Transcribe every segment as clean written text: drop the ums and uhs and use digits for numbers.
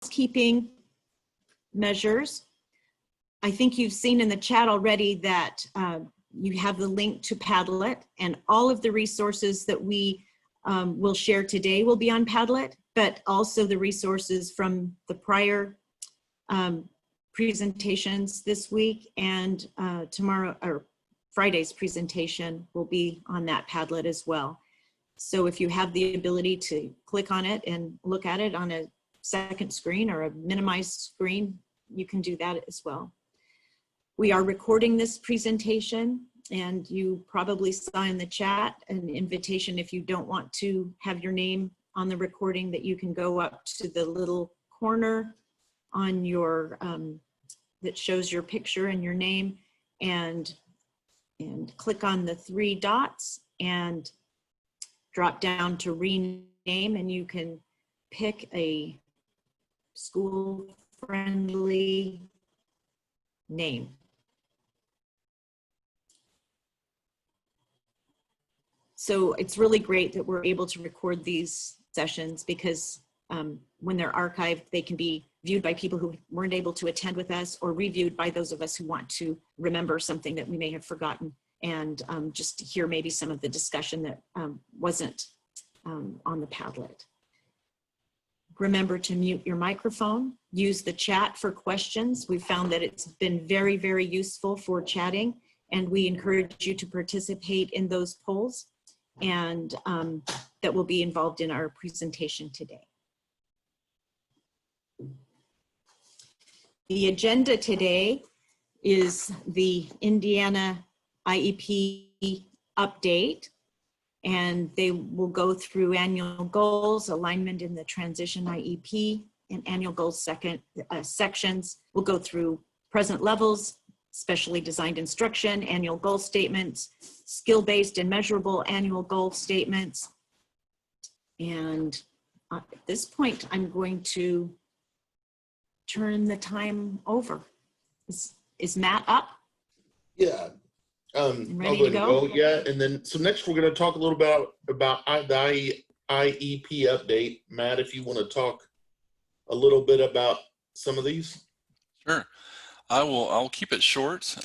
housekeeping measures. I think you've seen in the chat already that you have the link to Padlet, and all of the resources that we will share today will be on Padlet, but also the resources from the prior presentations this week, and tomorrow, or Friday's presentation, will be on that Padlet as well. So if you have the ability to click on it and look at it on a second screen or a minimized screen, you can do that as well. We are recording this presentation, and you probably saw in the chat an invitation, if you don't want to have your name on the recording, that you can go up to the little corner on your that shows your picture and your name, and click on the 3 dots and drop down to rename, and you can pick a school-friendly name. So it's really great that we're able to record these sessions, because when they're archived, they can be viewed by people who weren't able to attend with us, or reviewed by those of us who want to remember something that we may have forgotten, and just to hear maybe some of the discussion that wasn't on the Padlet. Remember to mute your microphone. Use the chat for questions. We found that it's been very, very useful for chatting, and we encourage you to participate in those polls, and that will be involved in our presentation today. The agenda today is the Indiana IEP update, and they will go through annual goals, alignment in the Transition IEP, and annual goals sections. We'll go through present levels, specially designed instruction, annual goal statements, skill-based and measurable annual goal statements. And at this point, I'm going to turn the time over. Is Matt up? Yeah. Ready to go? Yeah, and then so next we're going to talk a little about the IEP update. Matt, if you want to talk a little bit about some of these. Sure, I'll keep it short.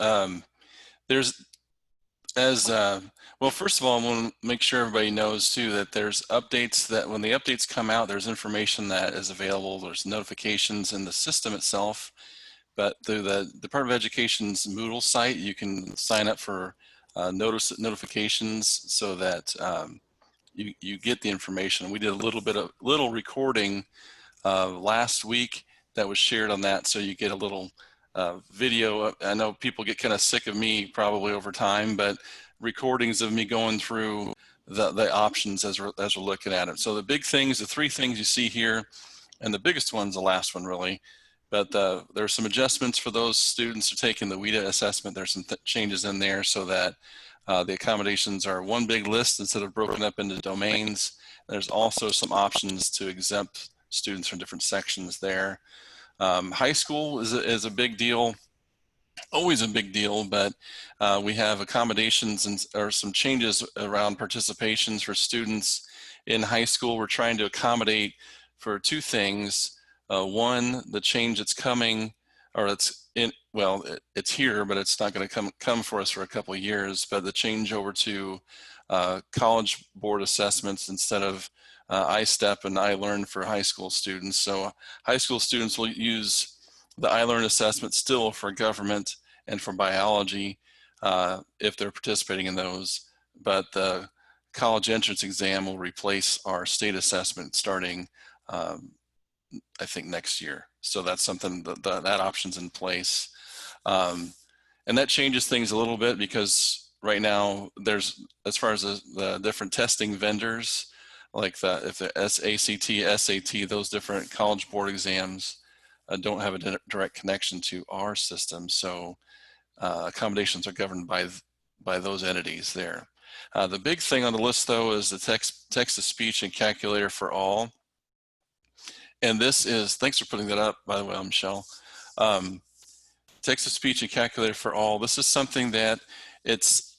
Well, first of all, I want to make sure everybody knows too that there's updates, that when the updates come out, there's information that is available. There's notifications in the system itself, but through the Department of Education's Moodle site, you can sign up for notifications so that you get the information. We did a little recording last week that was shared on that, so you get a little video. I know people get kind of sick of me probably over time, but recordings of me going through the options as we're looking at it. So the big things, the 3 things you see here, and the biggest one's the last one really, but there's some adjustments for those students who are taking the WIDA assessment. There's some changes in there so that the accommodations are one big list instead of broken up into domains. There's also some options to exempt students from different sections there. High school is a big deal, always a big deal, but we have accommodations or some changes around participations for students in high school. We're trying to accommodate for 2 things. One, the change that's coming, or it's here, but it's not going to come for us for a couple of years, but the change over to College Board assessments instead of iStep and iLearn for high school students. So high school students will use the iLearn assessment still for government and for biology if they're participating in those, but the college entrance exam will replace our state assessment starting I think next year. So that's something that option's in place. And that changes things a little bit, because right now there's, as far as the different testing vendors, like if the SACT, SAT, those different College Board exams don't have a direct connection to our system. So accommodations are governed by those entities there. The big thing on the list though is the text-to-speech and calculator for all. And this is, thanks for putting that up, by the way, Michelle. Text-to-speech and calculator for all. This is something that it's,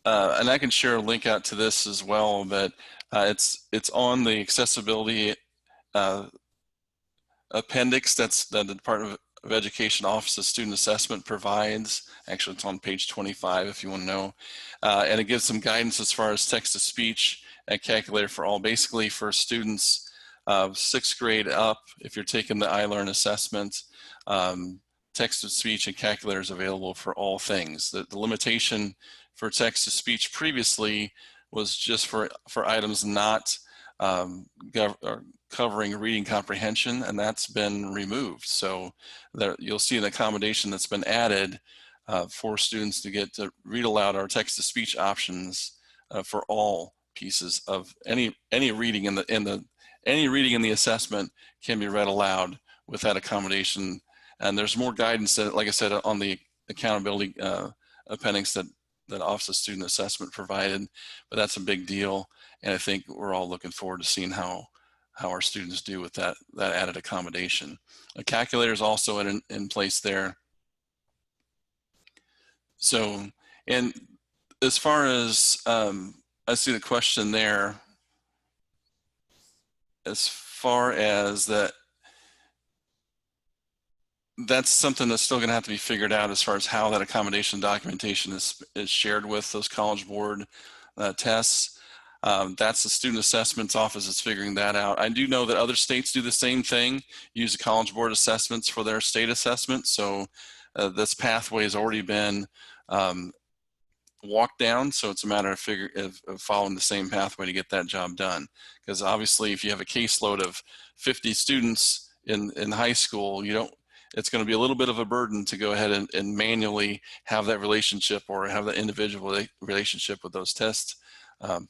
and I can share a link out to this as well, but it's on the accessibility appendix that the Department of Education Office of Student Assessment provides. Actually, it's on page 25 if you want to know. And it gives some guidance as far as text-to-speech and calculator for all, basically for students of 6th grade up. If you're taking the iLearn assessment, text-to-speech and calculator is available for all things. The limitation for text-to-speech previously was just for items not covering reading comprehension, and that's been removed. So there, you'll see an accommodation that's been added for students to get to read aloud our text-to-speech options for all pieces of any reading in the assessment can be read aloud with that accommodation. And there's more guidance that, like I said, on the accountability appendix that Office of Student Assessment provided, but that's a big deal. And I think we're all looking forward to seeing how our students do with that added accommodation. A calculator is also in place there. So, and as far as, I see the question there, as far as that's something that's still going to have to be figured out as far as how that accommodation documentation is shared with those College Board tests. That's the Student Assessments Office is figuring that out. I do know that other states do the same thing, use the College Board assessments for their state assessments. So this pathway has already been walked down. So it's a matter of following the same pathway to get that job done. Because obviously if you have a caseload of 50 students in high school, it's going to be a little bit of a burden to go ahead and manually have that relationship or have that individual relationship with those test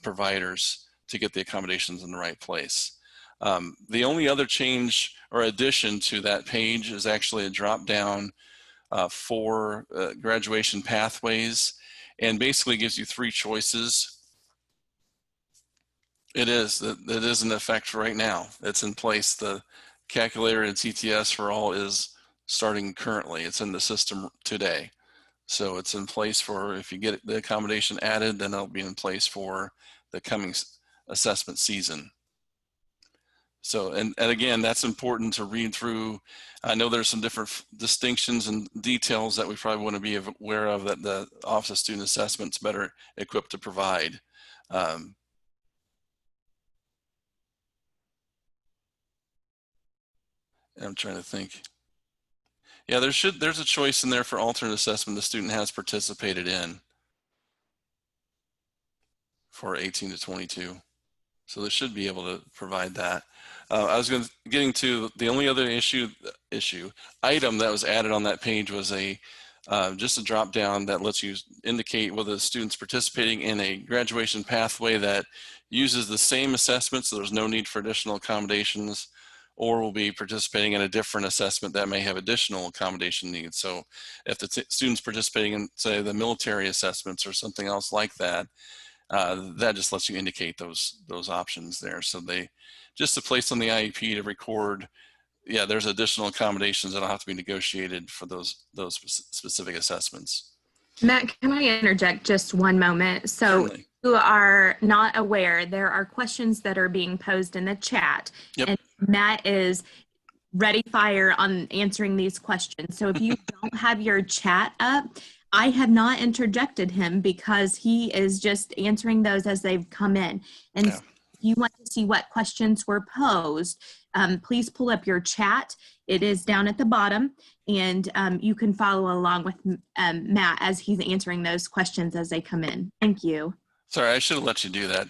providers to get the accommodations in the right place. The only other change or addition to that page is actually a drop down for graduation pathways, and basically gives you 3 choices. It is in effect right now. It's in place. The calculator and TTS for all is starting currently. It's in the system today. So it's in place for, if you get the accommodation added, then it'll be in place for the coming assessment season. So, and again, that's important to read through. I know there's some different distinctions and details that we probably want to be aware of that the Office of Student Assessment's better equipped to provide. I'm trying to think. Yeah, there's a choice in there for alternate assessment the student has participated in for 18 to 22. So they should be able to provide that. I was getting to the only other item that was added on that page was just a drop down that lets you indicate whether the student's participating in a graduation pathway that uses the same assessment, so there's no need for additional accommodations, or will be participating in a different assessment that may have additional accommodation needs. So if the student's participating in, say, the military assessments or something else like that, that just lets you indicate those options there. So just to place on the IEP to record, yeah, there's additional accommodations that'll have to be negotiated for those specific assessments. Matt, can I interject just one moment? So Certainly. you are not aware, there are questions that are being posed in the chat. Yep. And Matt is ready fire on answering these questions. So if you don't have your chat up, I have not interjected him because he is just answering those as they've come in. And Yeah. if you want to see what questions were posed, please pull up your chat. It is down at the bottom, and you can follow along with Matt as he's answering those questions as they come in. Thank you. Sorry, I should have let you do that.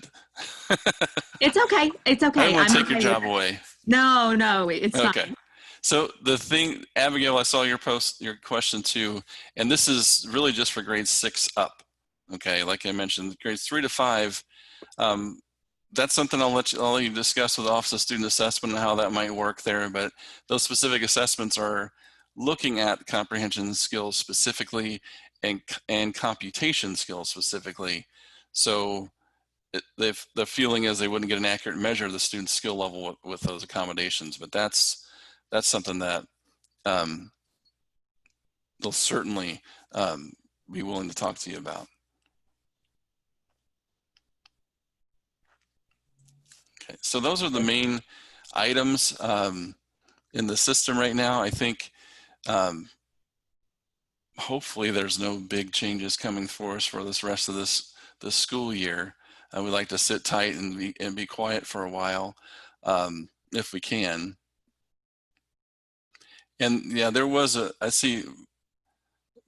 It's okay. It's okay. I didn't want to I'm take your okay job with it. away. No, it's Okay. fine. So the thing, Abigail, I saw your question too, and this is really just for grades 6 up. Okay, like I mentioned, grades 3 to 5. That's something I'll let you discuss with the Office of Student Assessment and how that might work there. But those specific assessments are looking at comprehension skills specifically and computation skills specifically. So the feeling is they wouldn't get an accurate measure of the student's skill level with those accommodations. But that's something that they'll certainly be willing to talk to you about. Okay, so those are the main items. in the system right now. I think hopefully there's no big changes coming for us for this rest of this school year. We'd like to sit tight and be quiet for a while if we can. And yeah, there was I see,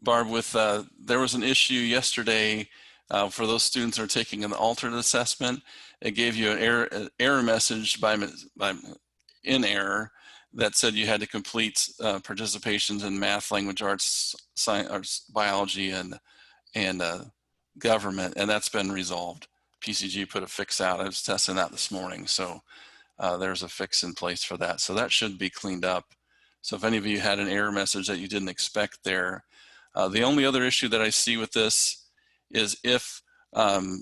Barb, with there was an issue yesterday for those students who are taking an alternate assessment. It gave you an error message in error that said you had to complete participations in math, language arts, science, biology, and government, and that's been resolved. PCG put a fix out. I was testing that this morning, so there's a fix in place for that. So that should be cleaned up. So if any of you had an error message that you didn't expect there, the only other issue that I see with this is if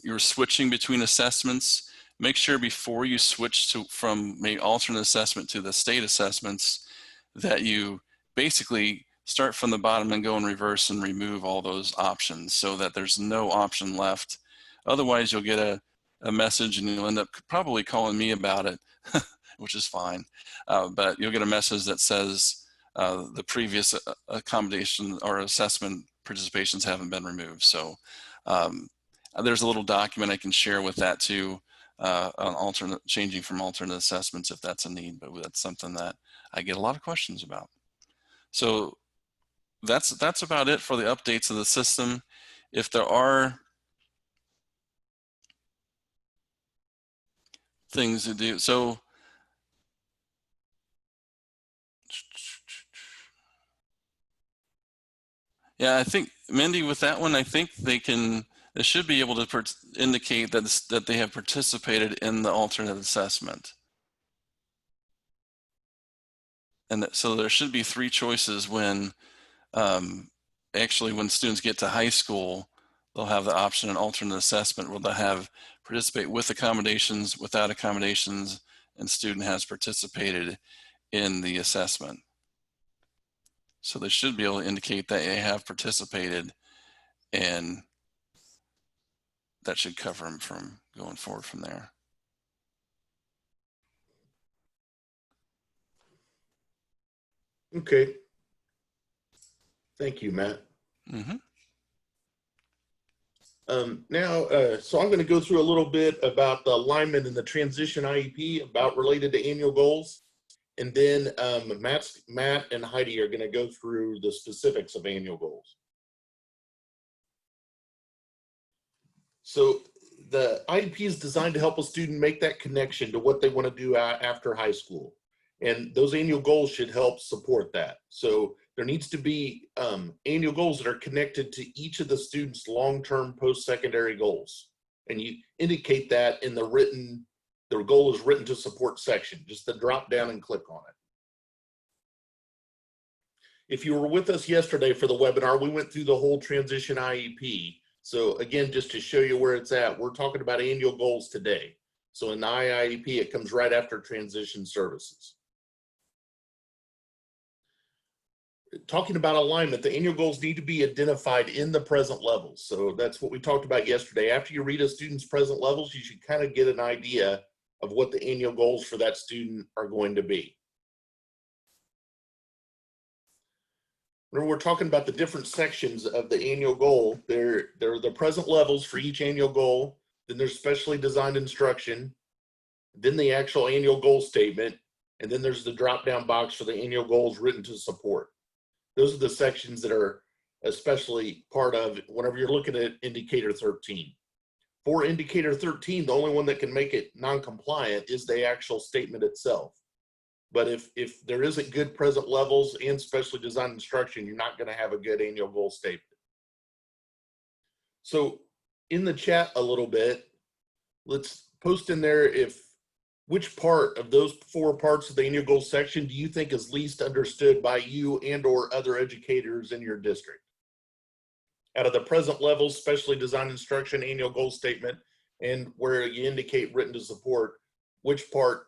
you're switching between assessments, make sure before you switch from maybe alternate assessment to the state assessments that you basically start from the bottom and go in reverse and remove all those options so that there's no option left. Otherwise, you'll get a message and you'll end up probably calling me about it, which is fine. But you'll get a message that says the previous accommodation or assessment participations haven't been removed. So there's a little document I can share with that too, on changing from alternate assessments if that's a need, but that's something that I get a lot of questions about. So that's about it for the updates of the system. If there are things to do, so yeah, I think, Mindy, with that one, I think they should be able to indicate that they have participated in the alternate assessment. And so there should be 3 choices when, actually when students get to high school, they'll have the option in alternate assessment where they'll have participate with accommodations, without accommodations, and student has participated in the assessment. So they should be able to indicate that they have participated, and that should cover them from going forward from there. Okay. Thank you, Matt. Mm-hmm. Now, so I'm going to go through a little bit about the alignment in the Transition IEP about related to annual goals. And then Matt and Heidi are going to go through the specifics of annual goals. So the IEP is designed to help a student make that connection to what they want to do after high school. And those annual goals should help support that. So there needs to be annual goals that are connected to each of the students' long-term post-secondary goals. And you indicate that in the goal is written to support section, just the drop down and click on it. If you were with us yesterday for the webinar, we went through the whole Transition IEP. So again, just to show you where it's at, we're talking about annual goals today. So in the IIEP, it comes right after transition services. Talking about alignment, the annual goals need to be identified in the present levels. So that's what we talked about yesterday. After you read a student's present levels, you should kind of get an idea of what the annual goals for that student are going to be. Remember, we're talking about the different sections of the annual goal. There are the present levels for each annual goal. Then there's specially designed instruction. Then the actual annual goal statement. And then there's the drop-down box for the annual goals written to support. Those are the sections that are especially part of whenever you're looking at indicator 13. For indicator 13, the only one that can make it non-compliant is the actual statement itself. But if there isn't good present levels and specially designed instruction, you're not going to have a good annual goal statement. So in the chat a little bit, let's post in there which part of those 4 parts of the annual goal section do you think is least understood by you and or other educators in your district? Out of the present levels, specially designed instruction, annual goal statement, and where you indicate written to support, which part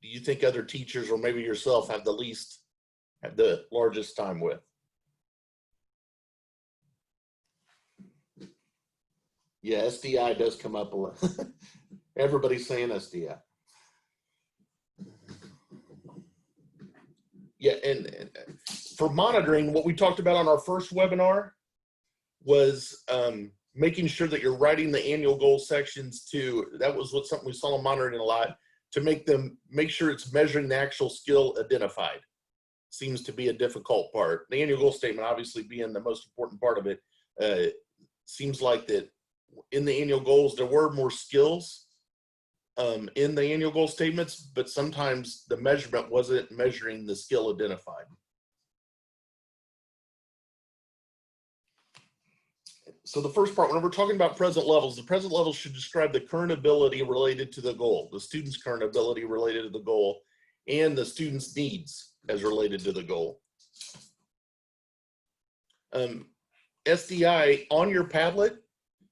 do you think other teachers or maybe yourself have the largest time with? Yeah, SDI does come up a lot. Everybody's saying SDI. Yeah, and for monitoring, what we talked about on our first webinar was making sure that you're writing the annual goal sections to, that was something we saw in monitoring a lot, to make sure it's measuring the actual skill identified. Seems to be a difficult part. The annual goal statement obviously being the most important part of it. Seems like that in the annual goals, there were more skills in the annual goal statements, but sometimes the measurement wasn't measuring the skill identified. So the first part, when we're talking about present levels, the present levels should describe the current ability related to the goal, the student's current ability related to the goal, and the student's needs as related to the goal. SDI, on your Padlet,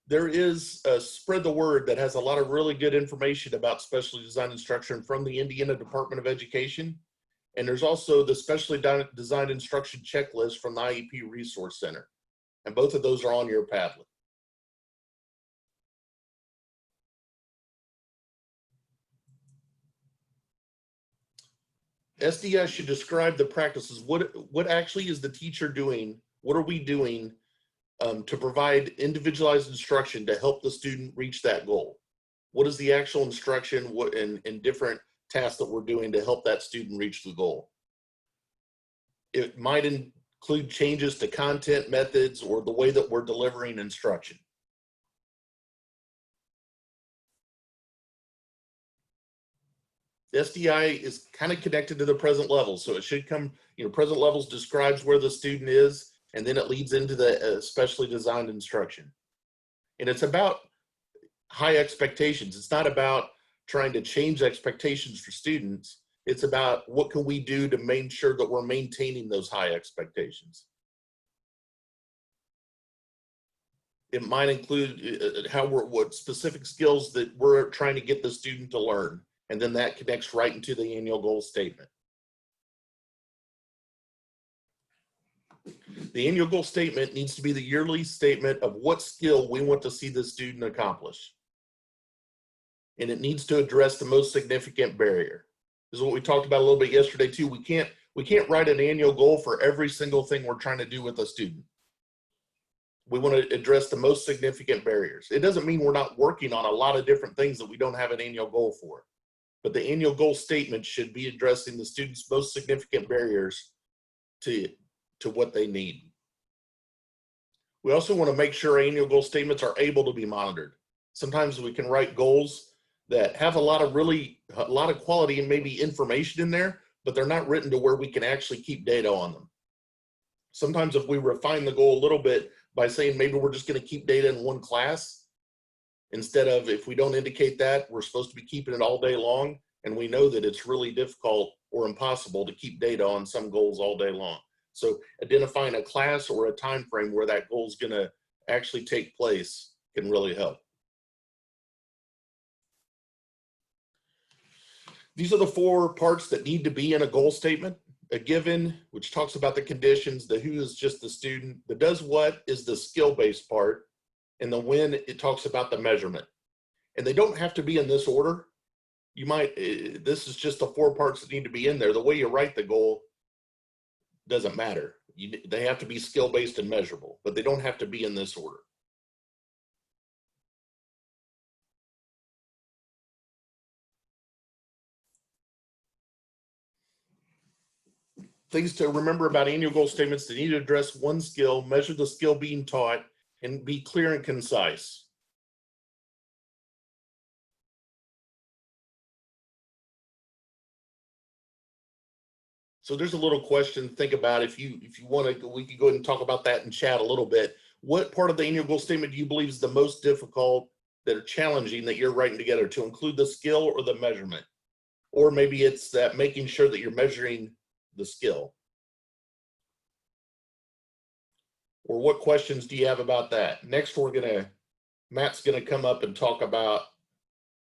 there is a Spread the Word that has a lot of really good information about specially designed instruction from the Indiana Department of Education. And there's also the specially designed instruction checklist from the IEP Resource Center. And both of those are on your Padlet. SDI should describe the practices. What actually is the teacher doing? What are we doing to provide individualized instruction to help the student reach that goal? What is the actual instruction and different tasks that we're doing to help that student reach the goal? It might include changes to content, methods, or the way that we're delivering instruction. The SDI is kind of connected to the present level. So it should come, present levels describes where the student is, and then it leads into the specially designed instruction. And it's about high expectations. It's not about trying to change expectations for students. It's about what can we do to make sure that we're maintaining those high expectations. It might include what specific skills that we're trying to get the student to learn. And then that connects right into the annual goal statement. The annual goal statement needs to be the yearly statement of what skill we want to see the student accomplish. And it needs to address the most significant barrier. This is what we talked about a little bit yesterday too. We can't write an annual goal for every single thing we're trying to do with a student. We want to address the most significant barriers. It doesn't mean we're not working on a lot of different things that we don't have an annual goal for. But the annual goal statement should be addressing the student's most significant barriers to what they need. We also want to make sure annual goal statements are able to be monitored. Sometimes we can write goals that have a lot of quality and maybe information in there, but they're not written to where we can actually keep data on them. Sometimes if we refine the goal a little bit by saying maybe we're just going to keep data in one class, instead of, if we don't indicate that, we're supposed to be keeping it all day long, and we know that it's really difficult or impossible to keep data on some goals all day long. So identifying a class or a time frame where that goal is going to actually take place can really help. These are the 4 parts that need to be in a goal statement. A given, which talks about the conditions. The who is just the student. The does what is the skill-based part. And the when, it talks about the measurement. And they don't have to be in this order. This is just the 4 parts that need to be in there. The way you write the goal doesn't matter. They have to be skill-based and measurable, but they don't have to be in this order. Things to remember about annual goal statements: they need to address one skill, measure the skill being taught, and be clear and concise. So there's a little question to think about. If you want to, we could go ahead and talk about that in chat a little bit. What part of the annual goal statement do you believe is the most difficult, that are challenging, that you're writing together, to include the skill or the measurement? Or maybe it's that making sure that you're measuring the skill. Or what questions do you have about that? Next, Matt's gonna come up and talk about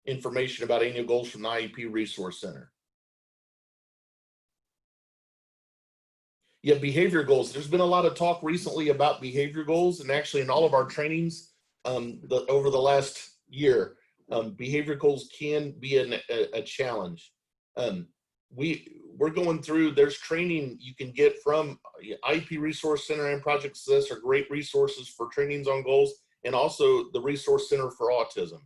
information about annual goals from the IEP Resource Center. Yeah, behavior goals. There's been a lot of talk recently about behavior goals, and actually in all of our trainings over the last year, behavior goals can be a challenge. We we're going through, there's training you can get from IEP Resource Center and Project Success are great resources for trainings on goals, and also the Resource Center for Autism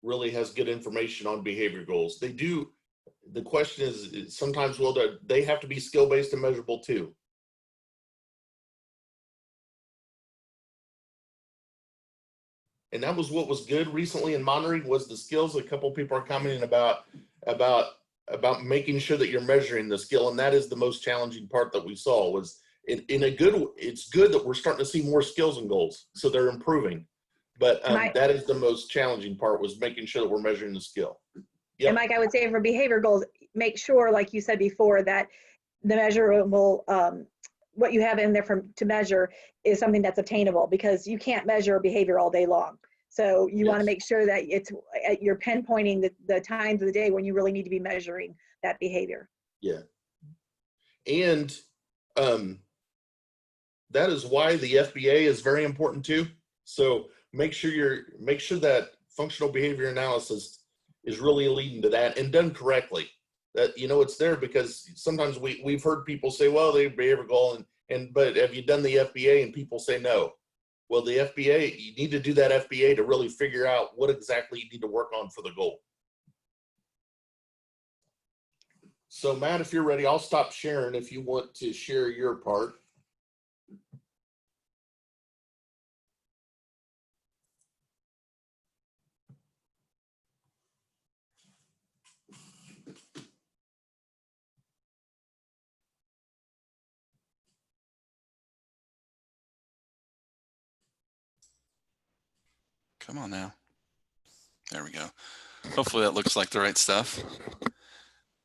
really has good information on behavior goals. They do, the question is sometimes, well, they have to be skill-based and measurable too. And that was what was good recently in monitoring, was the skills. A couple people are commenting about making sure that you're measuring the skill, and that is the most challenging part that we saw. Was in a good, it's good that we're starting to see more skills and goals, so they're improving. But that is the most challenging part, was making sure that we're measuring the skill. Yep. And Mike, I would say for behavior goals, make sure, like you said before, that the measurable, what you have in there to measure is something that's obtainable, because you can't measure behavior all day long. So you want to make sure that you're pinpointing the times of the day when you really need to be measuring that behavior. Yeah. And that is why the FBA is very important too. So make sure that functional behavior analysis is really leading to that and done correctly. That, it's there, because sometimes we've heard people say, well, they behavior goal, but have you done the FBA? And people say no. Well, the FBA, you need to do that FBA to really figure out what exactly you need to work on for the goal. So Matt, if you're ready, I'll stop sharing if you want to share your part. Come on now. There we go. Hopefully that looks like the right stuff.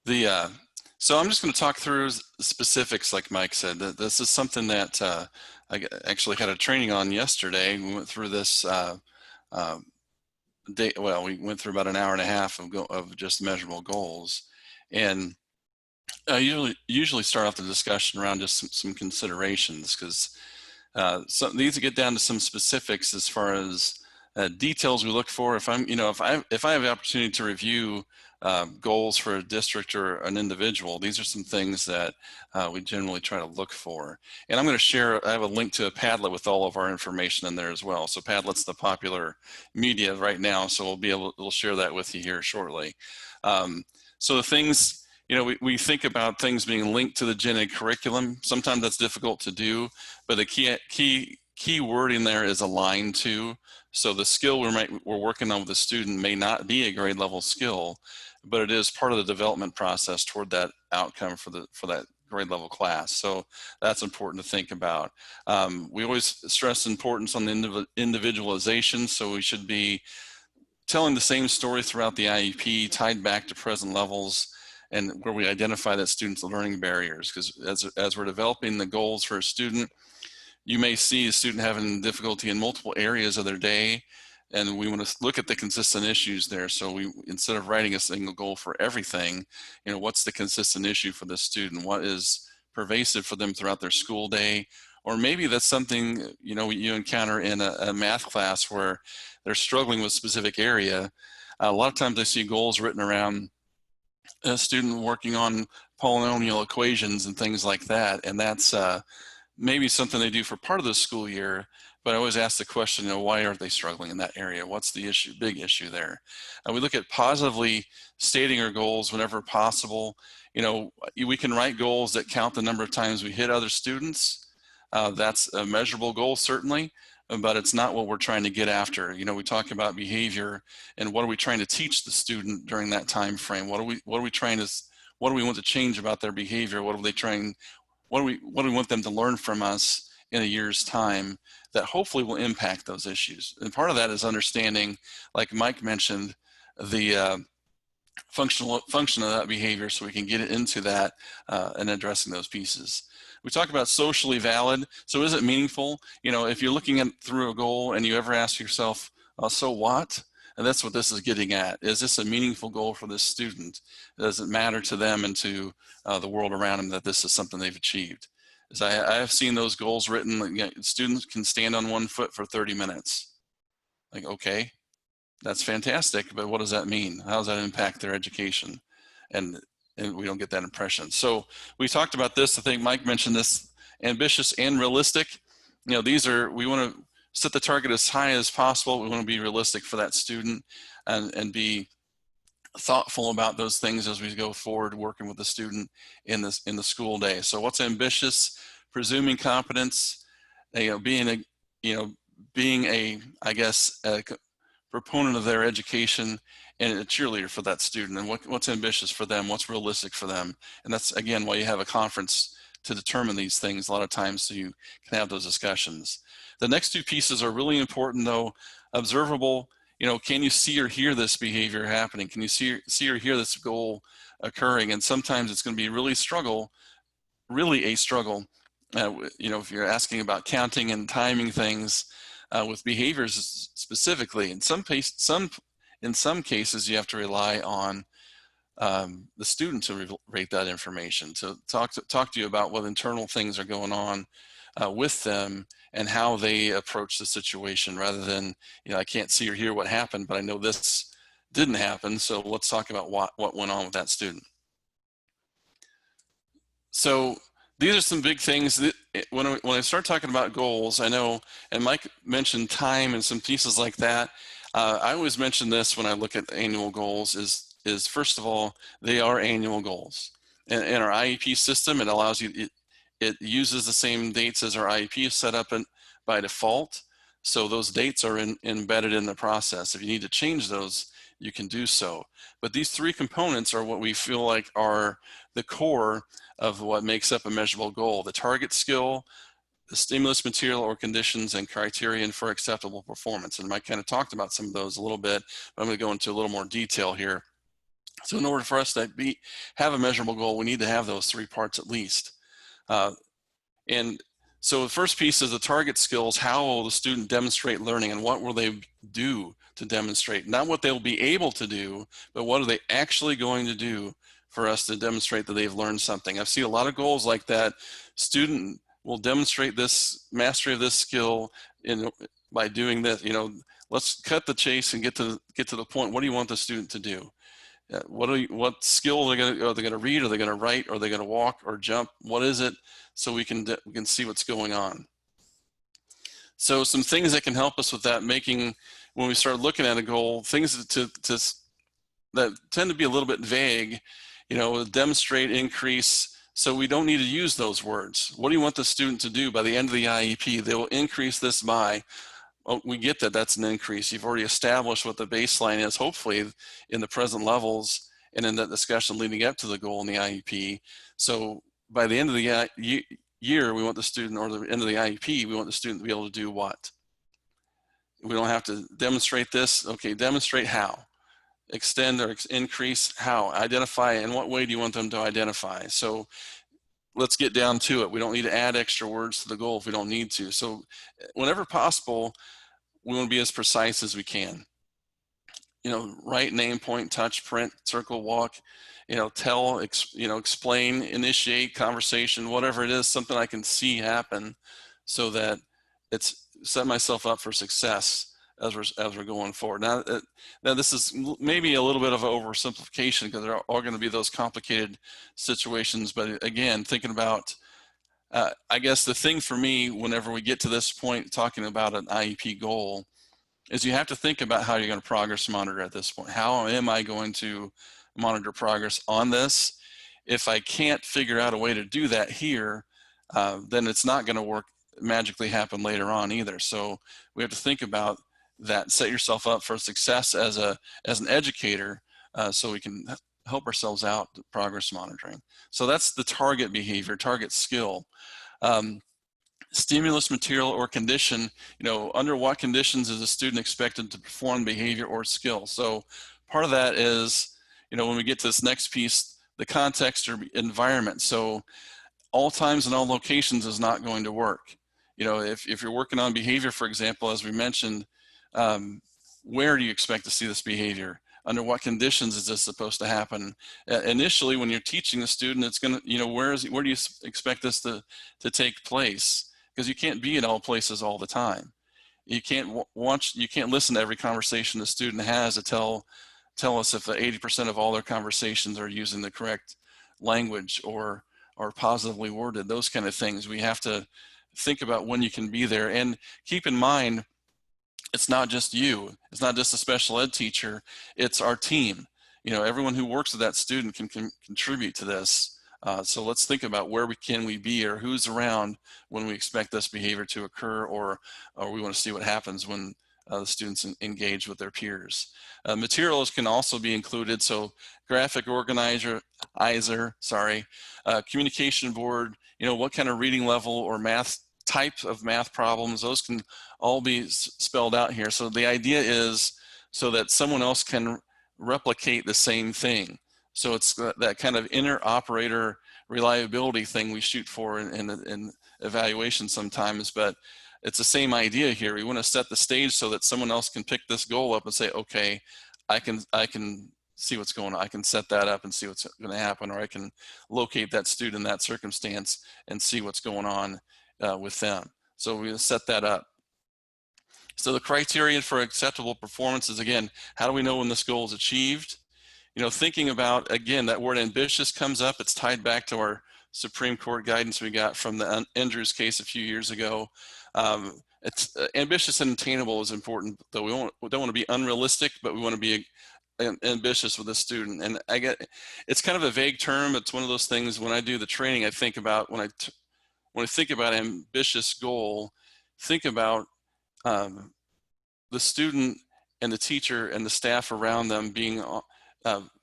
So I'm just going to talk through specifics, like Mike said. This is something that I actually had a training on yesterday. We went through this we went through about an hour and a half of just measurable goals. And I usually start off the discussion around just some considerations, because these get down to some specifics as far as details we look for. If I have the opportunity to review goals for a district or an individual, these are some things that we generally try to look for. And I'm going to share, I have a link to a Padlet with all of our information in there as well. So Padlet's the popular media right now, so we'll share that with you here shortly. So the things, we think about things being linked to the gen ed curriculum. Sometimes that's difficult to do, but the key word in there is aligned to. So the skill we're working on with the student may not be a grade level skill, but it is part of the development process toward that outcome for that grade level class. So that's important to think about. We always stress importance on the individualization. So we should be telling the same story throughout the IEP, tied back to present levels, and where we identify that student's learning barriers. Because as we're developing the goals for a student, you may see a student having difficulty in multiple areas of their day, and we want to look at the consistent issues there. So instead of writing a single goal for everything, what's the consistent issue for the student? What is pervasive for them throughout their school day? Or maybe that's something, you encounter in a math class where they're struggling with a specific area. A lot of times I see goals written around a student working on polynomial equations and things like that, and that's maybe something they do for part of the school year, but I always ask the question, why aren't they struggling in that area? What's the issue, big issue there? We look at positively stating our goals whenever possible. We can write goals that count the number of times we hit other students. That's a measurable goal, certainly, but it's not what we're trying to get after. We talk about behavior and what are we trying to teach the student during that time frame? What do we want to change about their behavior? What do we want them to learn from us in a year's time that hopefully will impact those issues? And part of that is understanding, like Mike mentioned, the function of that behavior, so we can get into that and addressing those pieces. We talk about socially valid. So is it meaningful? If you're looking through a goal and you ever ask yourself, so what? And that's what this is getting at. Is this a meaningful goal for this student? Does it matter to them and to the world around them that this is something they've achieved? As I have seen those goals written, students can stand on one foot for 30 minutes. Like, okay, that's fantastic, but what does that mean? How does that impact their education? And and we don't get that impression. So we talked about this. I think Mike mentioned this: ambitious and realistic. You know, these are, we want to set the target as high as possible. We want to be realistic for that student, and be thoughtful about those things as we go forward working with the student in the school day. So what's ambitious? Presuming competence, being a I guess a proponent of their education and a cheerleader for that student, and what's ambitious for them, what's realistic for them. And that's, again, why you have a conference to determine these things a lot of times, so you can have those discussions. The next two pieces are really important though. Observable, can you see or hear this behavior happening? Can you see or hear this goal occurring? And sometimes it's going to be really a struggle, if you're asking about counting and timing things with behaviors specifically. In some cases, you have to rely on the student to rate that information, to talk to you about what internal things are going on with them and how they approach the situation, rather than, I can't see or hear what happened, but I know this didn't happen, so let's talk about what went on with that student. So these are some big things that when I start talking about goals, I know, and Mike mentioned time and some pieces like that. I always mention this when I look at annual goals is first of all, they are annual goals. And in our IEP system, it allows you, it uses the same dates as our IEP is set up by default. So those dates are embedded in the process. If you need to change those, you can do so. But these three components are what we feel like are the core of what makes up a measurable goal: the target skill, the stimulus material or conditions, and criterion for acceptable performance. And Mike kind of talked about some of those a little bit, but I'm going to go into a little more detail here. So in order for us to have a measurable goal, we need to have those three parts at least. And so the first piece is the target skills. How will the student demonstrate learning, and what will they do to demonstrate? Not what they'll be able to do, but what are they actually going to do for us to demonstrate that they've learned something. I've seen a lot of goals like that. Student will demonstrate this mastery of this skill by doing this. Let's cut the chase and get to the point. What do you want the student to do? What skill are they going to read? Are they going to write? Are they going to walk or jump? What is it? So we can see what's going on. So some things that can help us with that, when we start looking at a goal, things that tend to be a little bit vague, demonstrate, increase. So we don't need to use those words. What do you want the student to do by the end of the IEP? They will increase this by. Oh, we get that that's an increase. You've already established what the baseline is, hopefully in the present levels and in that discussion leading up to the goal in the IEP. So by the end of the year, we want the student, or the end of the IEP, we want the student to be able to do what? We don't have to demonstrate this. Okay, demonstrate how. Extend or increase how. Identify, in what way do you want them to identify? So let's get down to it. We don't need to add extra words to the goal if we don't need to. So whenever possible, we want to be as precise as we can. Write, name, point, touch, print, circle, walk, tell, explain, initiate, conversation, whatever it is, something I can see happen, so that it's set myself up for success as we're going forward. Now this is maybe a little bit of an oversimplification, because there are going to be those complicated situations. But again, thinking about, I guess the thing for me, whenever we get to this point, talking about an IEP goal, is you have to think about how you're going to progress monitor at this point. How am I going to monitor progress on this? If I can't figure out a way to do that here, then it's not going to magically happen later on either. So we have to think about that, set yourself up for success as an educator, so we can help ourselves out with progress monitoring. So that's the target behavior, target skill. Stimulus material or condition, under what conditions is a student expected to perform behavior or skill? So part of that is, when we get to this next piece, the context or environment. So all times and all locations is not going to work. If you're working on behavior, for example, as we mentioned, where do you expect to see this behavior? Under what conditions is this supposed to happen? Initially, when you're teaching the student, it's going to, where do you expect this to take place? Because you can't be in all places all the time. You can't listen to every conversation the student has to tell us if 80% of all their conversations are using the correct language or positively worded, those kind of things. We have to think about when you can be there, and keep in mind, it's not just you. It's not just a special ed teacher. It's our team. You know, everyone who works with that student can contribute to this. So let's think about where can we be, or who's around when we expect this behavior to occur, or we want to see what happens when the students engage with their peers. Materials can also be included. So graphic organizer, communication board, you know, what kind of reading level or math type of math problems, those can all be spelled out here. So the idea is so that someone else can replicate the same thing. So it's that kind of inter-operator reliability thing we shoot for in evaluation sometimes, but it's the same idea here. We want to set the stage so that someone else can pick this goal up and say, okay, I can see what's going on. I can set that up and see what's going to happen, or I can locate that student in that circumstance and see what's going on with them. So we set that up. So the criterion for acceptable performance is, again, how do we know when this goal is achieved? You know, thinking about, again, that word ambitious comes up. It's tied back to our Supreme Court guidance we got from the Andrews case a few years ago. It's ambitious and attainable is important, though we don't want to be unrealistic, but we want to be ambitious with a student. And it's kind of a vague term. It's one of those things when I do the training, I think about when I think about ambitious goal, think about the student and the teacher and the staff around them being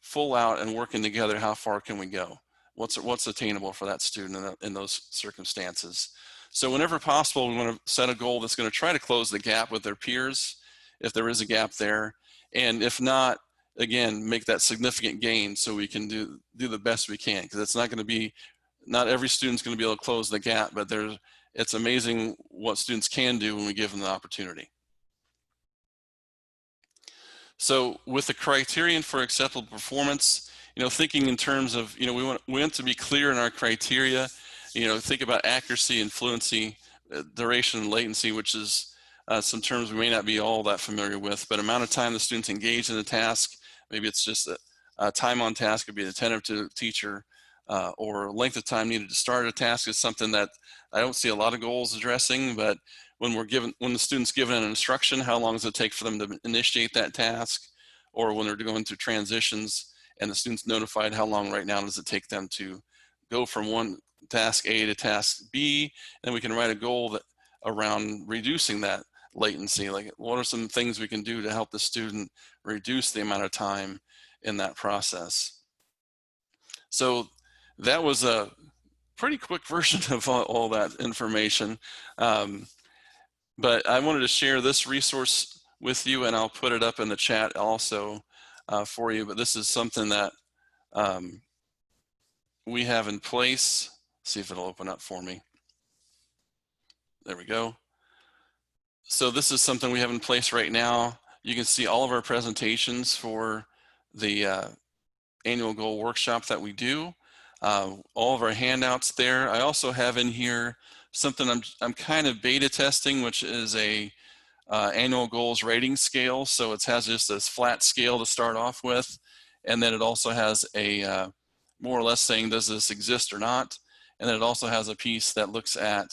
full out and working together. How far can we go? What's attainable for that student in those circumstances? So whenever possible, we want to set a goal that's going to try to close the gap with their peers, if there is a gap there. And if not, again, make that significant gain so we can do the best we can, because it's not going to be, not every student's going to be able to close the gap, but it's amazing what students can do when we give them the opportunity. So with the criterion for acceptable performance, you know, thinking in terms of, you know, we want to be clear in our criteria, you know, think about accuracy and fluency, duration and latency, which is some terms we may not be all that familiar with, but amount of time the students engage in the task, maybe it's just a time on task, could be attentive to the teacher, or length of time needed to start a task is something that I don't see a lot of goals addressing, but when the student's given an instruction, how long does it take for them to initiate that task? Or when they're going through transitions and the student's notified, how long right now does it take them to go from one task A to task B? And we can write a goal around reducing that latency. Like, what are some things we can do to help the student reduce the amount of time in that process? So that was a pretty quick version of all that information. But I wanted to share this resource with you, and I'll put it up in the chat also for you. But this is something that we have in place. See if it'll open up for me. There we go. So this is something we have in place right now. You can see all of our presentations for the annual goal workshop that we do. All of our handouts there. I also have in here something I'm kind of beta testing, which is a annual goals rating scale. So it has just this flat scale to start off with, and then it also has a more or less saying, does this exist or not? And then it also has a piece that looks at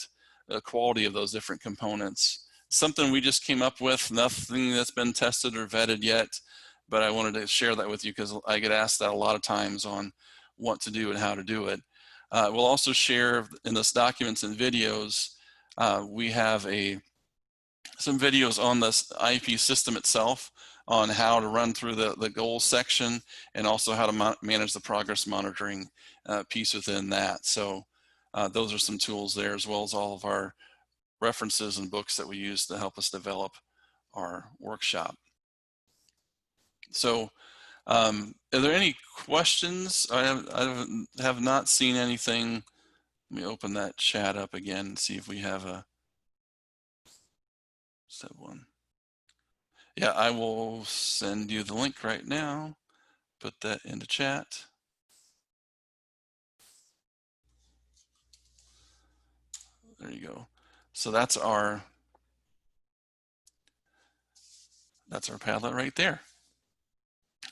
the quality of those different components. Something we just came up with, nothing that's been tested or vetted yet, but I wanted to share that with you because I get asked that a lot of times on what to do and how to do it. We'll also share in this documents and videos, we have some videos on this IEP system itself on how to run through the goals section, and also how to manage the progress monitoring piece within that. So those are some tools there, as well as all of our references and books that we use to help us develop our workshop. So are there any questions? I have not seen anything. Let me open that chat up again and see if we have a step one. Yeah, I will send you the link right now. Put that into chat. There you go. So that's our Padlet right there.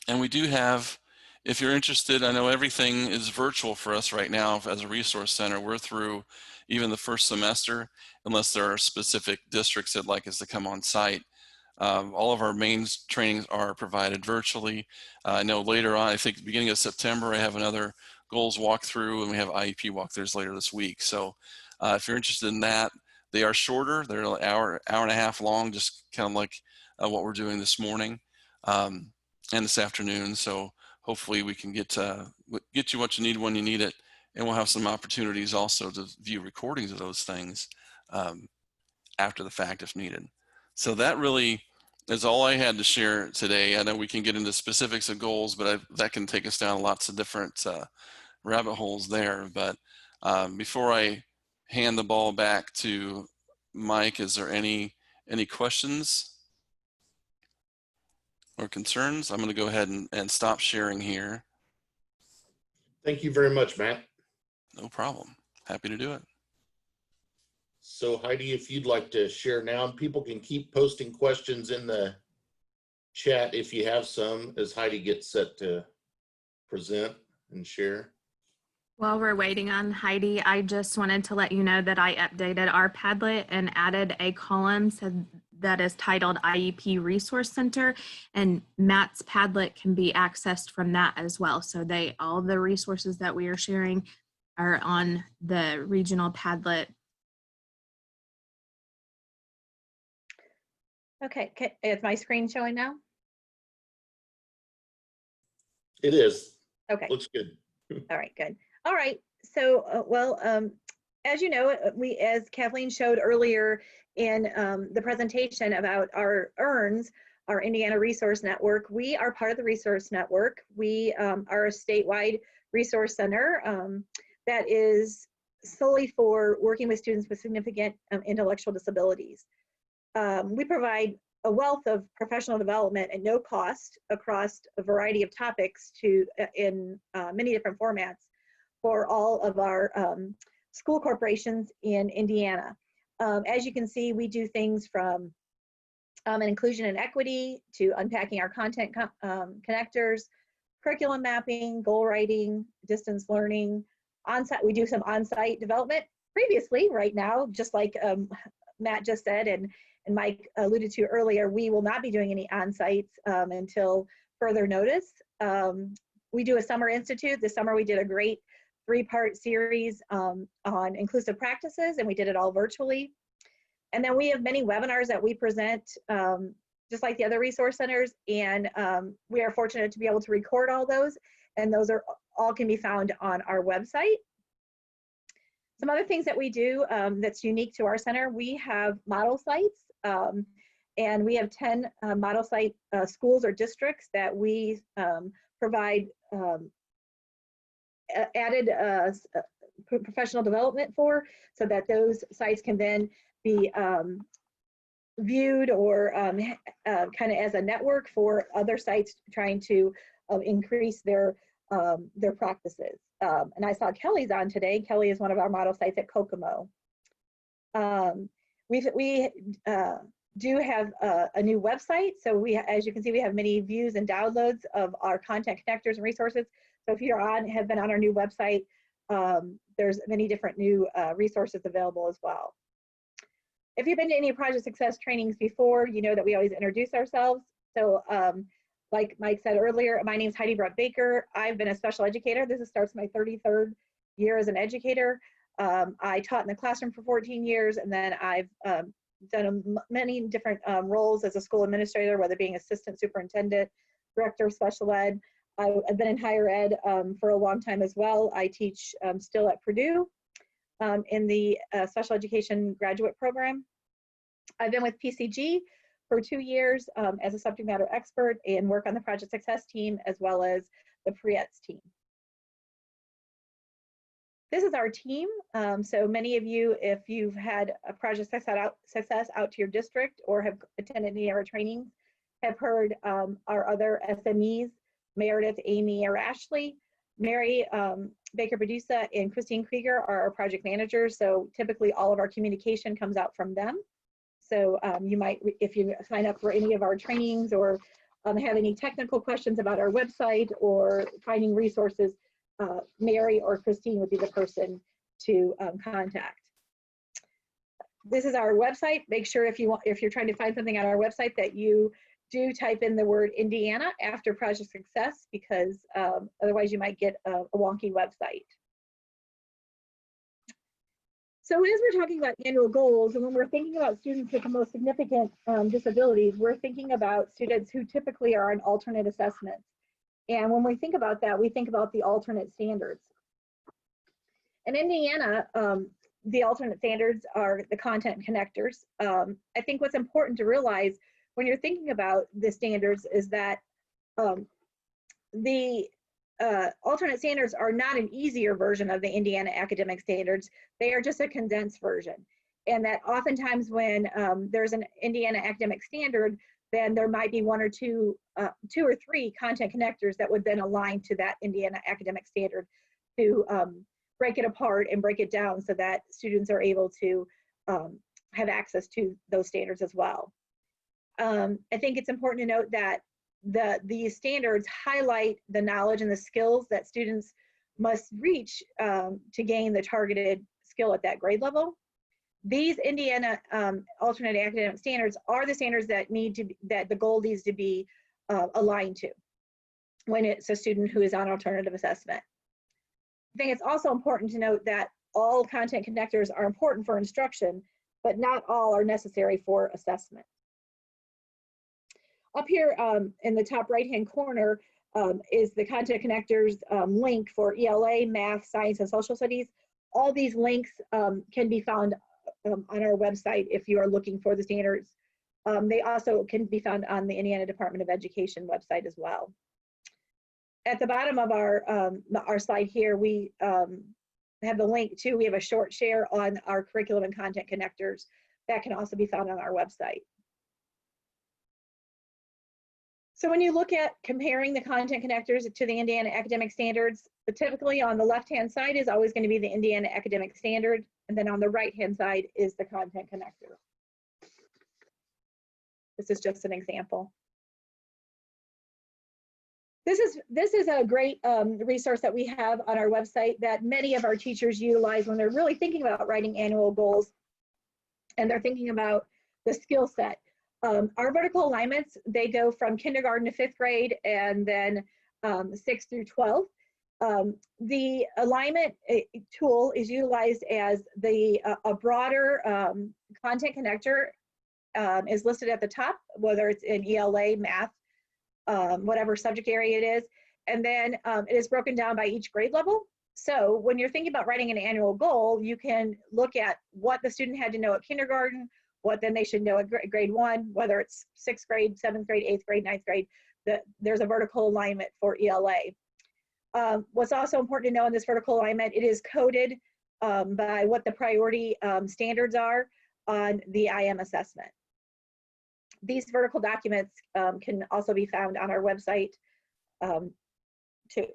And we do have if you're interested, I know everything is virtual for us right now as a resource center. We're through even the first semester, unless there are specific districts that like us to come on site. All of our main trainings are provided virtually. I know later on, I think beginning of September, I have another goals walkthrough, and we have IEP walkthroughs later this week. So if you're interested in that, they are shorter. They're an hour and a half long, just kind of like what we're doing this morning and this afternoon. So hopefully we can get you what you need when you need it. And we'll have some opportunities also to view recordings of those things after the fact if needed. So that really is all I had to share today. I know we can get into specifics of goals, but that can take us down lots of different rabbit holes there. But before I hand the ball back to Mike, is there any questions or concerns? I'm going to go ahead and stop sharing here. Thank you very much, Matt. No problem. Happy to do it. So Heidi, if you'd like to share now, and people can keep posting questions in the chat if you have some, as Heidi gets set to present and share. While we're waiting on Heidi, I just wanted to let you know that I updated our Padlet and added a column that is titled IEP Resource Center, and Matt's Padlet can be accessed from that as well. So all the resources that we are sharing are on the regional Padlet. Okay, is my screen showing now? It is. Okay. Looks good. All right, good. All right, so, as you know, as Kathleen showed earlier in the presentation about our EARNS, our Indiana Resource Network, we are part of the Resource Network. We are a statewide resource center that is solely for working with students with significant intellectual disabilities. We provide a wealth of professional development at no cost across a variety of topics in many different formats for all of our school corporations in Indiana. As you can see, we do things from an inclusion and equity to unpacking our content connectors, curriculum mapping, goal writing, distance learning, on-site. We do some on-site development previously. Right now, just like Matt just said and Mike alluded to earlier, we will not be doing any on-sites until further notice. We do a summer institute. This summer we did a great 3-part series on inclusive practices, and we did it all virtually. And then we have many webinars that we present, just like the other resource centers, and we are fortunate to be able to record all those, and those all can be found on our website. Some other things that we do that's unique to our center, we have model sites, and we have 10 model site schools or districts that we provide added professional development for, so that those sites can then be viewed or kind of as a network for other sites trying to increase their practices. And I saw Kelly's on today. Kelly is one of our model sites at Kokomo. We do have a new website. So as you can see, we have many views and downloads of our content connectors and resources. So if you have been on our new website, there's many different new resources available as well. If you've been to any project success trainings before, you know that we always introduce ourselves. So like Mike said earlier, my name is Heidi Baker. I've been a special educator. This starts my 33rd year as an educator. I taught in the classroom for 14 years, and then I've done many different roles as a school administrator, whether being assistant superintendent, director of special ed. I've been in higher ed for a long time as well. I teach still at Purdue in the special education graduate program. I've been with PCG for 2 years as a subject matter expert and work on the project success team as well as the PREETS team. This is our team. So many of you, if you've had a project success out to your district or have attended any of our trainings, have heard our other SMEs, Meredith, Amy, or Ashley. Mary Baker-Bedusa and Christine Krieger are our project managers. So typically all of our communication comes out from them. So you might, if you sign up for any of our trainings or have any technical questions about our website or finding resources, Mary or Christine would be the person to contact. This is our website. Make sure if you're trying to find something on our website that you do type in the word Indiana after Project Success, because otherwise you might get a wonky website. So as we're talking about annual goals, and when we're thinking about students with the most significant disabilities, we're thinking about students who typically are on alternate assessments. And when we think about that, we think about the alternate standards. In Indiana, the alternate standards are the content connectors. I think what's important to realize when you're thinking about the standards is that the alternate standards are not an easier version of the Indiana academic standards. They are just a condensed version. And that oftentimes when there's an Indiana academic standard, then there might be one or two or three content connectors that would then align to that Indiana academic standard to break it apart and break it down so that students are able to have access to those standards as well. I think it's important to note that these standards highlight the knowledge and the skills that students must reach to gain the targeted skill at that grade level. These Indiana alternate academic standards are the standards that the goal needs to be aligned to when it's a student who is on alternative assessment. I think it's also important to note that all content connectors are important for instruction, but not all are necessary for assessment. Up here in the top right-hand corner is the content connectors link for ELA, math, science, and social studies. All these links can be found on our website if you are looking for the standards. They also can be found on the Indiana Department of Education website as well. At the bottom of our slide here, we have the link to, we have a short share on our curriculum and content connectors that can also be found on our website. So when you look at comparing the content connectors to the Indiana academic standards, typically on the left-hand side is always going to be the Indiana academic standard, and then on the right-hand side is the content connector. This is just an example. This is a great resource that we have on our website that many of our teachers utilize when they're really thinking about writing annual goals and they're thinking about the skill set. Our vertical alignments, they go from kindergarten to 5th grade and then 6 through 12. The alignment tool is utilized as a broader content connector is listed at the top, whether it's in ELA, math, whatever subject area it is. And then it is broken down by each grade level. So when you're thinking about writing an annual goal, you can look at what the student had to know at kindergarten, what then they should know at grade 1, whether it's 6th grade, 7th grade, 8th grade, 9th grade, there's a vertical alignment for ELA. What's also important to know in this vertical alignment, it is coded by what the priority standards are on the IM assessment. These vertical documents can also be found on our website too.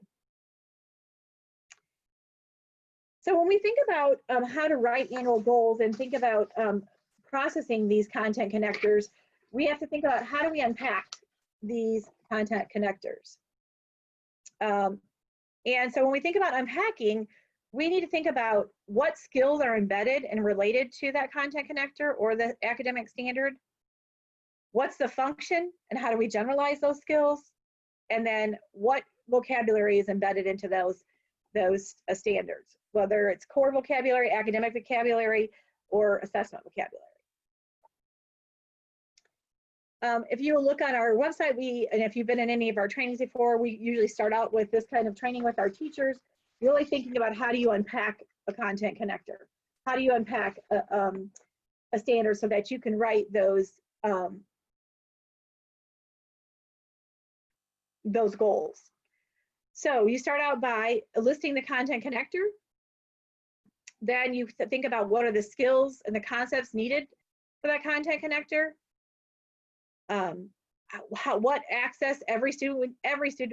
So when we think about how to write annual goals and think about processing these content connectors, we have to think about how do we unpack these content connectors. And so when we think about unpacking, we need to think about what skills are embedded and related to that content connector or the academic standard. What's the function and how do we generalize those skills? And then what vocabulary is embedded into those standards, whether it's core vocabulary, academic vocabulary, or assessment vocabulary. If you look on our website, and if you've been in any of our trainings before, we usually start out with this kind of training with our teachers, really thinking about how do you unpack a content connector? How do you unpack a standard so that you can write those goals? So you start out by listing the content connector. Then you think about what are the skills and the concepts needed for that content connector. What access every student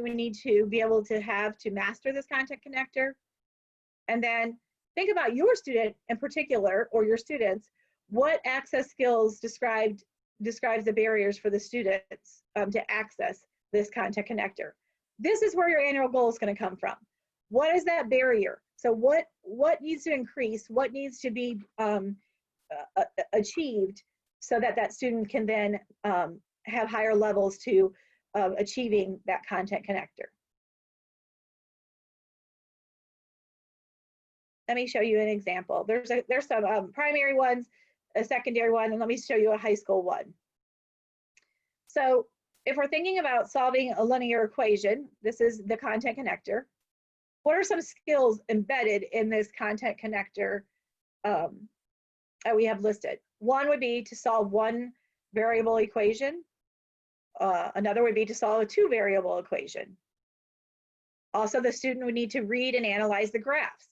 would need to be able to have to master this content connector. And then think about your student in particular, or your students, what access skills described describes the barriers for the students to access this content connector. This is where your annual goal is going to come from. What is that barrier? So what needs to increase? What needs to be achieved so that that student can then have higher levels to achieving that content connector? Let me show you an example. There's some primary ones, a secondary one, and let me show you a high school one. So if we're thinking about solving a linear equation, this is the content connector. What are some skills embedded in this content connector that we have listed? One would be to solve one variable equation. Another would be to solve a two variable equation. Also, the student would need to read and analyze the graphs.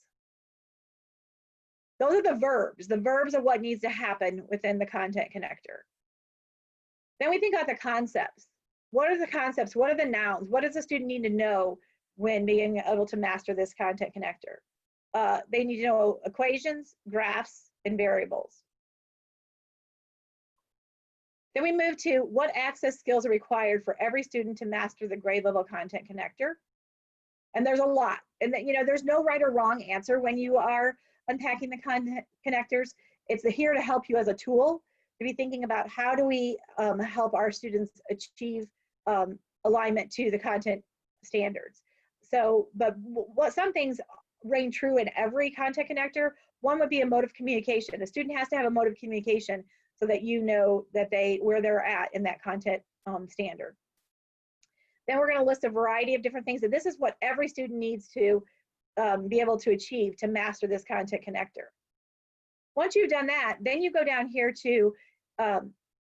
Those are the verbs of what needs to happen within the content connector. Then we think about the concepts. What are the concepts? What are the nouns? What does the student need to know when being able to master this content connector? They need to know equations, graphs, and variables. Then we move to what access skills are required for every student to master the grade level content connector. And there's a lot. And there's no right or wrong answer when you are unpacking the content connectors. It's here to help you as a tool to be thinking about how do we help our students achieve alignment to the content standards. So, but some things reign true in every content connector. One would be a mode of communication. The student has to have a mode of communication so that you know that where they're at in that content standard. Then we're going to list a variety of different things, and this is what every student needs to be able to achieve to master this content connector. Once you've done that, then you go down here to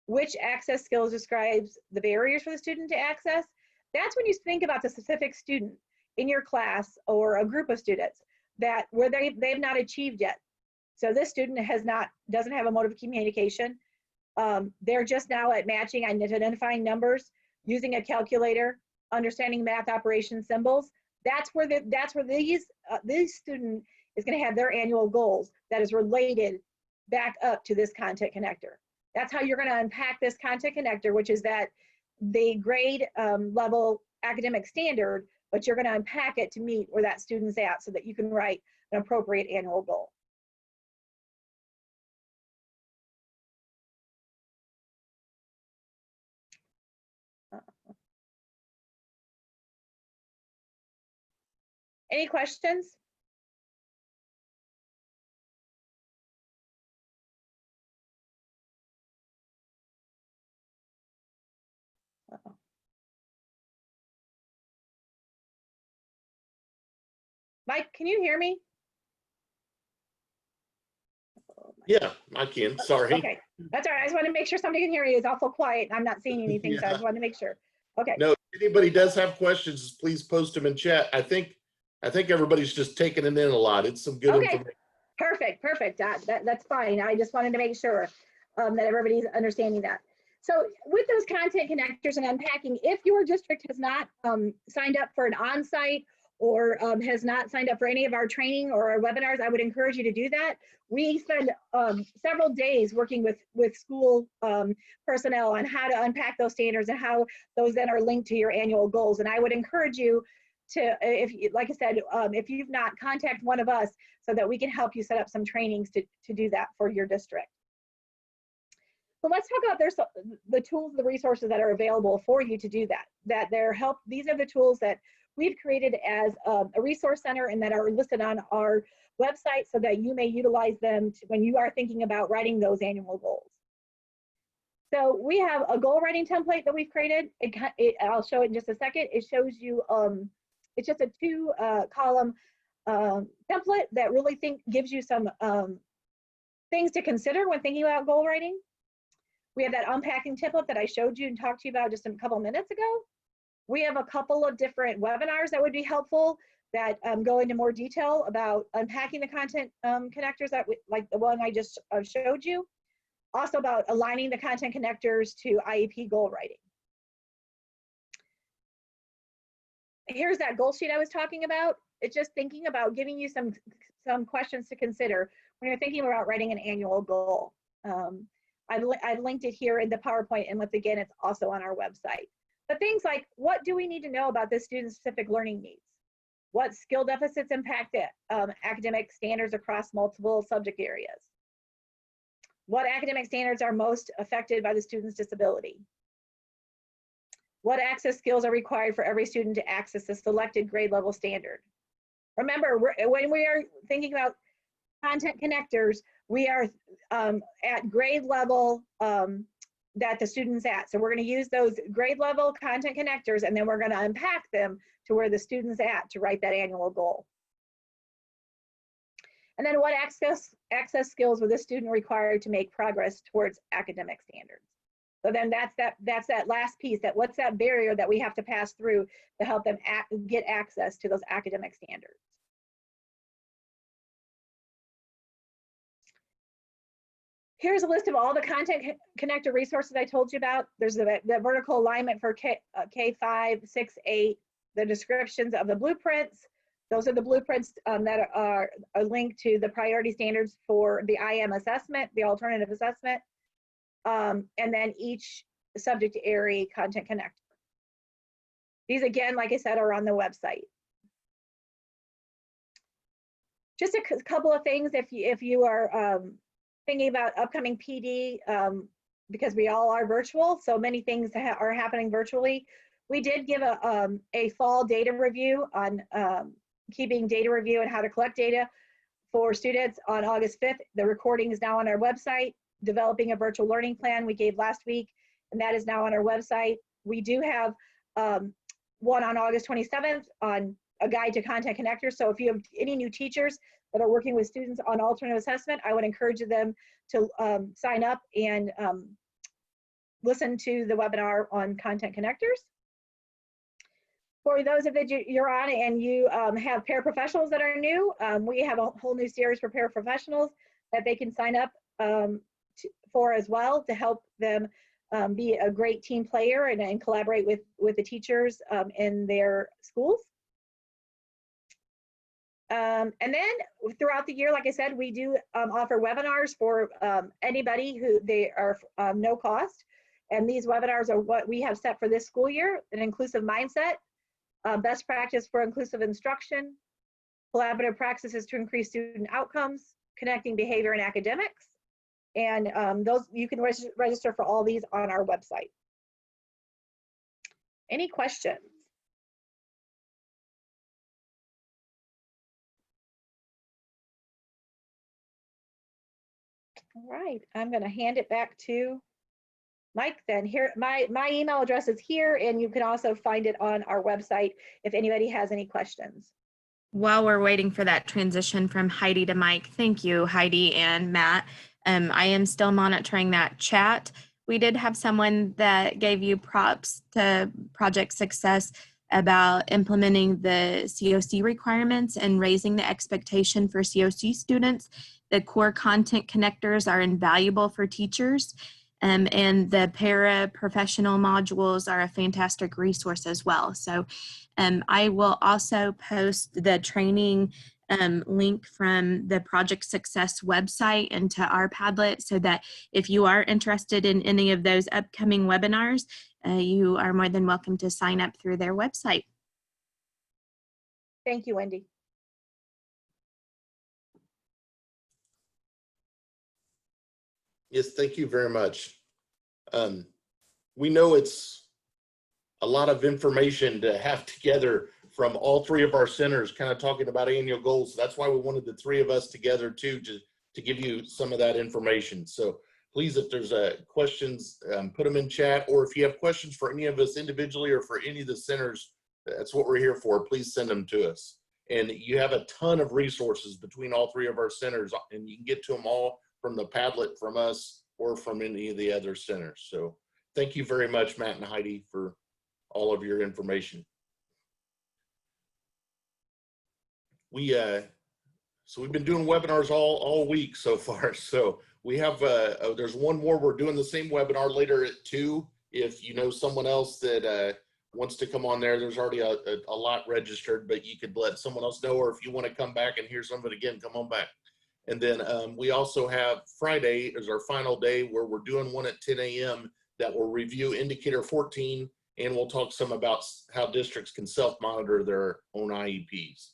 which access skills describes the barriers for the student to access. That's when you think about the specific student in your class or a group of students where they've not achieved yet. So this student doesn't have a mode of communication. They're just now at matching, identifying numbers, using a calculator, understanding math operation symbols. That's where this student is going to have their annual goals that is related back up to this content connector. That's how you're going to unpack this content connector, which is that the grade level academic standard, but you're going to unpack it to meet where that student's at so that you can write an appropriate annual goal. Any questions? Uh-oh. Mike, can you hear me? Yeah, I can. Sorry. Okay, that's all right. I just wanted to make sure somebody can hear me. It's awful quiet. I'm not seeing anything, so I just wanted to make sure. Okay. No, if anybody does have questions, please post them in chat. I think everybody's just taking it in a lot. It's some good information. Perfect. That's fine. I just wanted to make sure that everybody's understanding that. So with those content connectors and unpacking, if your district has not signed up for an on-site or has not signed up for any of our training or our webinars, I would encourage you to do that. We spend several days working with school personnel on how to unpack those standards and how those then are linked to your annual goals. And I would encourage you to, like I said, if you've not, contact one of us so that we can help you set up some trainings to do that for your district. So let's talk about the tools, the resources that are available for you to do that. These are the tools that we've created as a resource center and that are listed on our website so that you may utilize them when you are thinking about writing those annual goals. So we have a goal writing template that we've created. I'll show it in just a second. It shows you, it's just a two column template that really gives you some things to consider when thinking about goal writing. We have that unpacking template that I showed you and talked to you about just a couple minutes ago. We have a couple of different webinars that would be helpful that go into more detail about unpacking the content connectors, like the one I just showed you. Also about aligning the content connectors to IEP goal writing. Here's that goal sheet I was talking about. It's just thinking about giving you some questions to consider when you're thinking about writing an annual goal. I've linked it here in the PowerPoint, and once again, it's also on our website. But things like, what do we need to know about this student's specific learning needs? What skill deficits impact academic standards across multiple subject areas? What academic standards are most affected by the student's disability? What access skills are required for every student to access the selected grade level standard? Remember, when we are thinking about content connectors, we are at grade level that the student's at. So we're going to use those grade level content connectors, and then we're going to unpack them to where the student's at to write that annual goal. And then what access skills will this student require to make progress towards academic standards? So then that's that last piece, that what's that barrier that we have to pass through to help them get access to those academic standards. Here's a list of all the content connector resources I told you about. There's the vertical alignment for K5, 6, 8, the descriptions of the blueprints. Those are the blueprints that are linked to the priority standards for the IM assessment, the alternative assessment, and then each subject area content connector. These, again, like I said, are on the website. Just a couple of things if you are thinking about upcoming PD, because we all are virtual, so many things are happening virtually. We did give a fall data review on keeping data review and how to collect data for students on August 5th. The recording is now on our website. Developing a virtual learning plan we gave last week, and that is now on our website. We do have one on August 27th on a guide to content connectors. So if you have any new teachers that are working with students on alternative assessment, I would encourage them to sign up and listen to the webinar on content connectors. For those of you you're on and you have paraprofessionals that are new, we have a whole new series for paraprofessionals that they can sign up for as well, to help them be a great team player and collaborate with the teachers in their schools. And then throughout the year, like I said, we do offer webinars for anybody who they are no cost. And these webinars are what we have set for this school year: an inclusive mindset, best practice for inclusive instruction, collaborative practices to increase student outcomes, connecting behavior and academics. And those, you can register for all these on our website. Any questions? All right, I'm going to hand it back to Mike then. Here, my email address is here, and you can also find it on our website if anybody has any questions. While we're waiting for that transition from Heidi to Mike, thank you, Heidi and Matt. I am still monitoring that chat. We did have someone that gave you props to Project Success about implementing the COC requirements and raising the expectation for COC students. The core content connectors are invaluable for teachers, and the paraprofessional modules are a fantastic resource as well. So I will also post the training link from the Project Success website into our Padlet, so that if you are interested in any of those upcoming webinars, you are more than welcome to sign up through their website. Thank you, Wendy. Yes, thank you very much. We know it's a lot of information to have together from all three of our centers, kind of talking about annual goals. That's why we wanted the three of us together too, to give you some of that information. So please, if there's questions, put them in chat, or if you have questions for any of us individually or for any of the centers, that's what we're here for. Please send them to us. And you have a ton of resources between all three of our centers, and you can get to them all from the Padlet from us or from any of the other centers. So thank you very much, Matt and Heidi, for all of your information. So we've been doing webinars all week so far. So we have there's one more. We're doing the same webinar later at 2. If you know someone else that wants to come on there, there's already a lot registered, but you could let someone else know, or if you want to come back and hear some of it again, come on back. And then we also have Friday as our final day where we're doing one at 10 a.m. that will review indicator 14, and we'll talk some about how districts can self-monitor their own IEPs.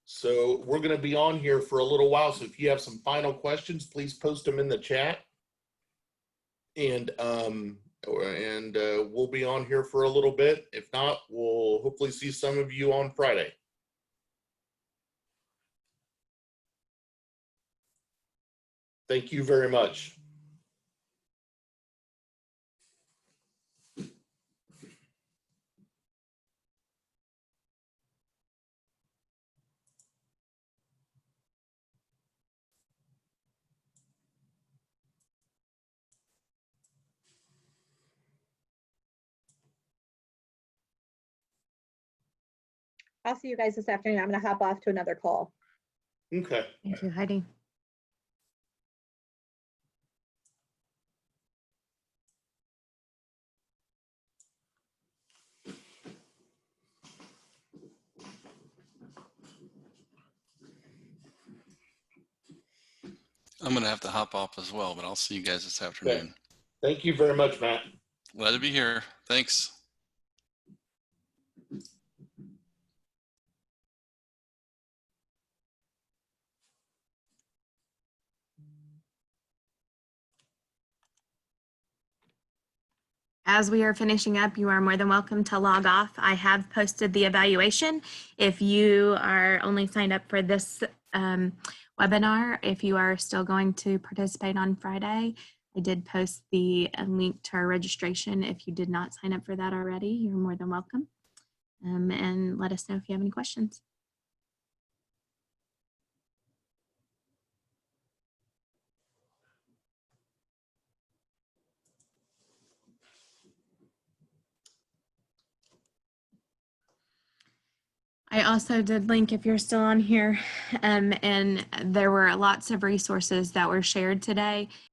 So we're going to be on here for a little while. So if you have some final questions, please post them in the chat. And we'll be on here for a little bit. If not, we'll hopefully see some of you on Friday. Thank you very much. I'll see you guys this afternoon. I'm going to hop off to another call. Okay. Thank you, Heidi. I'm going to have to hop off as well, but I'll see you guys this afternoon. Okay. Thank you very much, Matt. Glad to be here. Thanks. As we are finishing up, you are more than welcome to log off. I have posted the evaluation. If you are only signed up for this webinar, if you are still going to participate on Friday, I did post the link to our registration. If you did not sign up for that already, you're more than welcome. And let us know if you have any questions. I also did link, if you're still on here, and there were lots of resources that were shared today.